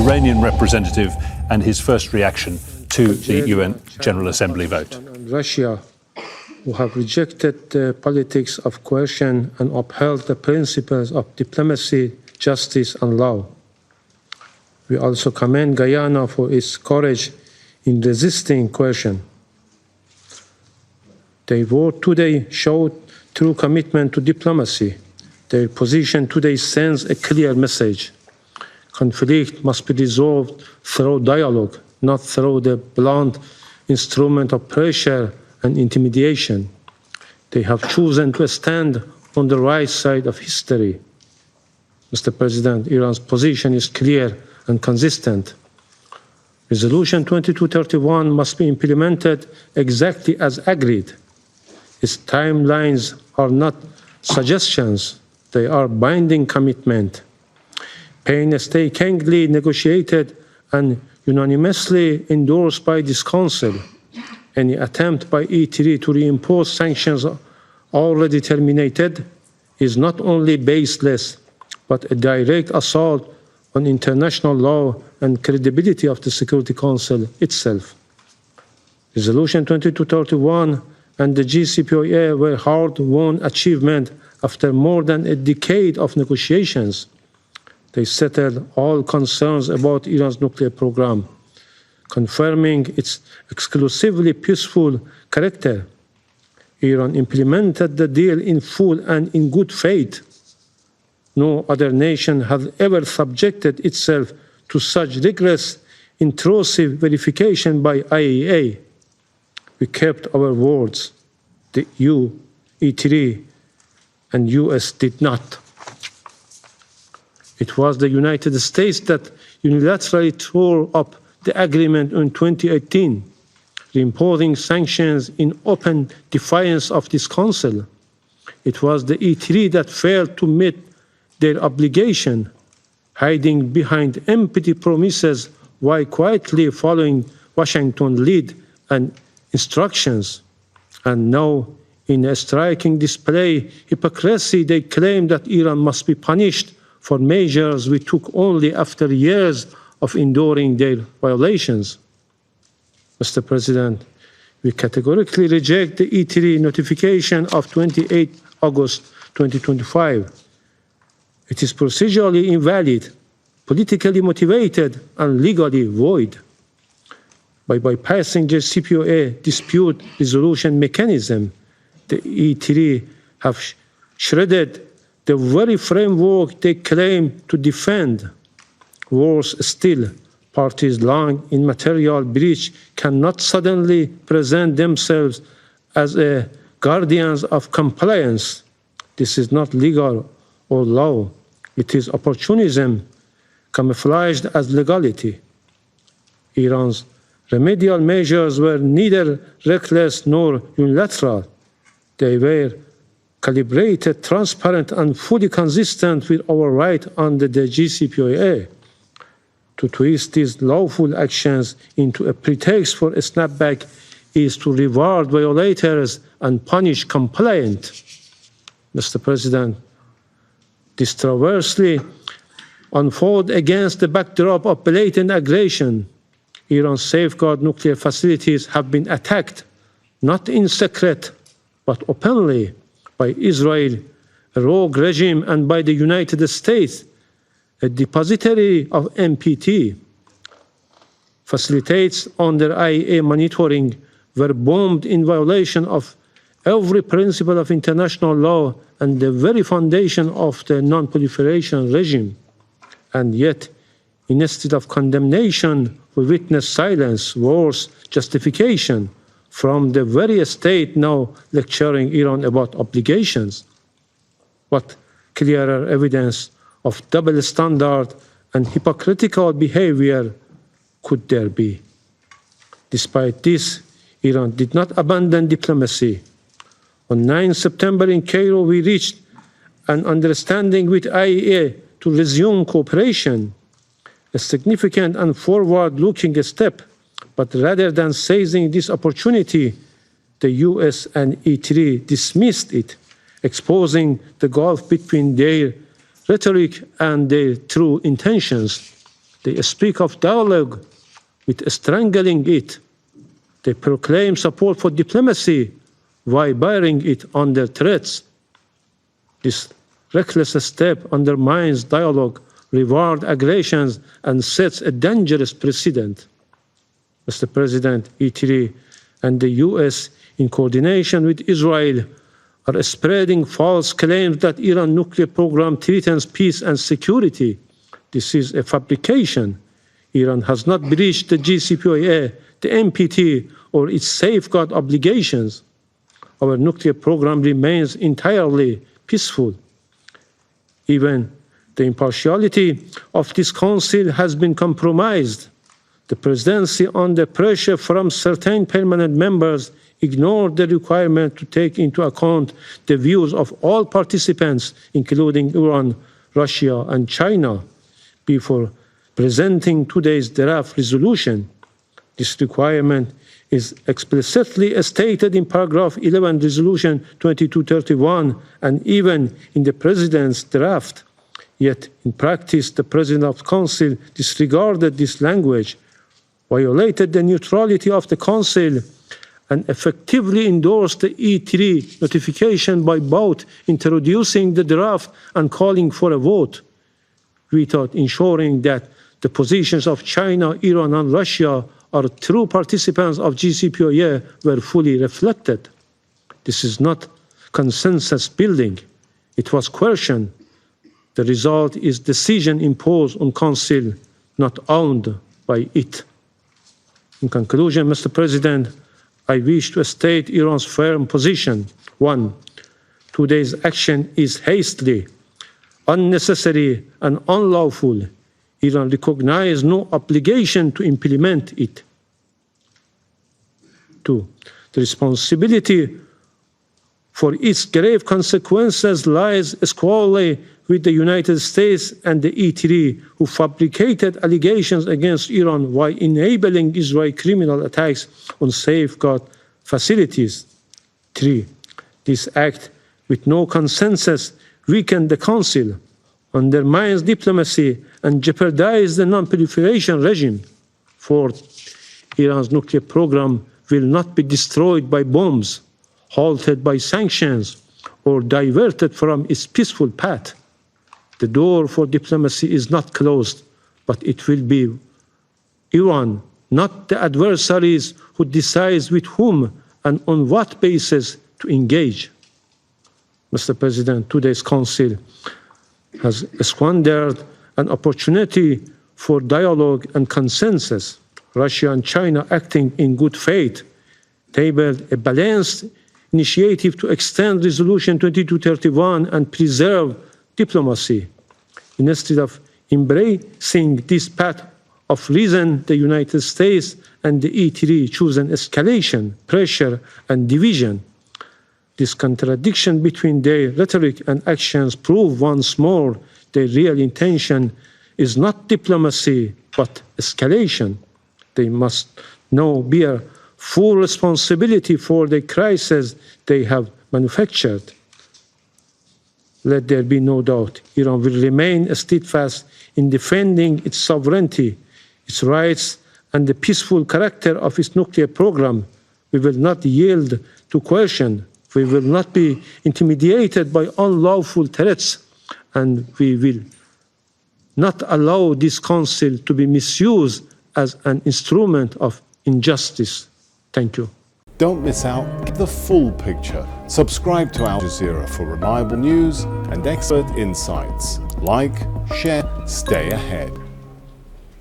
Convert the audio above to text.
Iranian representative and his first reaction to the UN General Assembly vote. And Russia, who have rejected the politics of coercion and upheld the principles of diplomacy, justice, and law. We also commend Guyana for its courage in resisting coercion. Their vote today showed true commitment to diplomacy. Their position today sends a clear message. Conflict must be resolved through dialogue, not through the blunt instrument of pressure and intimidation. They have chosen to stand on the right side of history. Mr. President, Iran's position is clear and consistent. Resolution 2231 must be implemented exactly as agreed. Its timelines are not suggestions, they are binding commitment. Painstakingly negotiated and unanimously endorsed by this Council. Any attempt by E3 to reimpose sanctions already terminated is not only baseless, but a direct assault on international law and credibility of the Security Council itself. Resolution 2231 and the JCPOA were hard-won achievements after more than a decade of negotiations. They settled all concerns about Iran's nuclear program, confirming its exclusively peaceful character. Iran implemented the deal in full and in good faith. No other nation has ever subjected itself to such rigorous, intrusive verification by IAEA. We kept our words. The EU, E3, and US did not. It was the United States that unilaterally tore up the agreement in 2018, reimposing sanctions in open defiance of this Council. It was the E3 that failed to meet their obligation, hiding behind empty promises while quietly following Washington lead and instructions. And now, in a striking display hypocrisy, they claim that Iran must be punished for measures we took only after years of enduring their violations. Mr. President, we categorically reject the E3 notification of 28 August 2025. It is procedurally invalid, politically motivated, and legally void. By bypassing JCPOA dispute resolution mechanism, the E3 have shredded the very framework they claim to defend. Worse still, parties lying in material breach cannot suddenly present themselves as guardians of compliance. This is not legal or law. It is opportunism camouflaged as legality. Iran's remedial measures were neither reckless nor unilateral. They were calibrated, transparent, and fully consistent with our right under the JCPOA. To twist these lawful actions into a pretext for a snapback is to reward violators and punish compliant. Mr. President, this traversely unfold against the backdrop of blatant aggression. Iran's safeguard nuclear facilities have been attacked, not in secret, but openly, by Israel, a rogue regime, and by the United States, a depository of NPT. Facilitates under IAEA monitoring were bombed in violation of every principle of international law and the very foundation of the non-proliferation regime. And yet, instead of condemnation, we witness silence, worse, justification from the very state now lecturing Iran about obligations. What clearer evidence of double standard and hypocritical behavior could there be? Despite this, Iran did not abandon diplomacy. On 9 September in Cairo, we reached an understanding with IAEA to resume cooperation, a significant and forward-looking step. But rather than seizing this opportunity, the US and E3 dismissed it, exposing the gulf between their rhetoric and their true intentions. They speak of dialogue with strangling it. They proclaim support for diplomacy while burying it under threats. This reckless step undermines dialogue, rewards aggressions, and sets a dangerous precedent. Mr. President, E3 and the US, in coordination with Israel, are spreading false claims that Iran's nuclear program threatens peace and security. This is a fabrication. Iran has not breached the JCPOA, the NPT, or its safeguard obligations. Our nuclear program remains entirely peaceful. Even the impartiality of this Council has been compromised. The Presidency, under pressure from certain permanent members, ignored the requirement to take into account the views of all participants, including Iran, Russia, and China, before presenting today's draft resolution. This requirement is explicitly stated in paragraph 11, Resolution 2231, and even in the President's draft. Yet, in practice, the President of the Council disregarded this language, violated the neutrality of the Council, and effectively endorsed the E3 notification by both introducing the draft and calling for a vote, without ensuring that the positions of China, Iran, and Russia are true participants of JCPOA were fully reflected. This is not consensus building. It was coercion. The result is decision imposed on Council, not owned by it. In conclusion, Mr. President, I wish to state Iran's firm position. 1. Today's action is hastily, unnecessary, and unlawful. Iran recognizes no obligation to implement it. 2. The responsibility for its grave consequences lies squarely with the United States and the E3, who fabricated allegations against Iran while enabling Israeli criminal attacks on safeguard facilities. 3. This act, with no consensus, weakened the Council, undermines diplomacy, and jeopardizes the non-proliferation regime. 4. Iran's nuclear program will not be destroyed by bombs, halted by sanctions, or diverted from its peaceful path. The door for diplomacy is not closed, but it will be Iran, not the adversaries, who decides with whom and on what basis to engage. Mr. President, today's Council has squandered an opportunity for dialogue and consensus. Russia and China, acting in good faith, tabled a balanced initiative to extend Resolution 2231 and preserve diplomacy. Instead of embracing this path of reason, the United States and the E3 choose an escalation, pressure, and division. This contradiction between their rhetoric and actions prove once more their real intention is not diplomacy, but escalation. They must now bear full responsibility for the crisis they have manufactured. Let there be no doubt, Iran will remain steadfast in defending its sovereignty, its rights, and the peaceful character of its nuclear program. We will not yield to coercion. We will not be intimidated by unlawful threats, and we will not allow this Council to be misused as an instrument of injustice. Thank you. Don't miss out. Get the full picture. Subscribe to Al Jazeera for reliable news and expert insights. Like, share, stay ahead.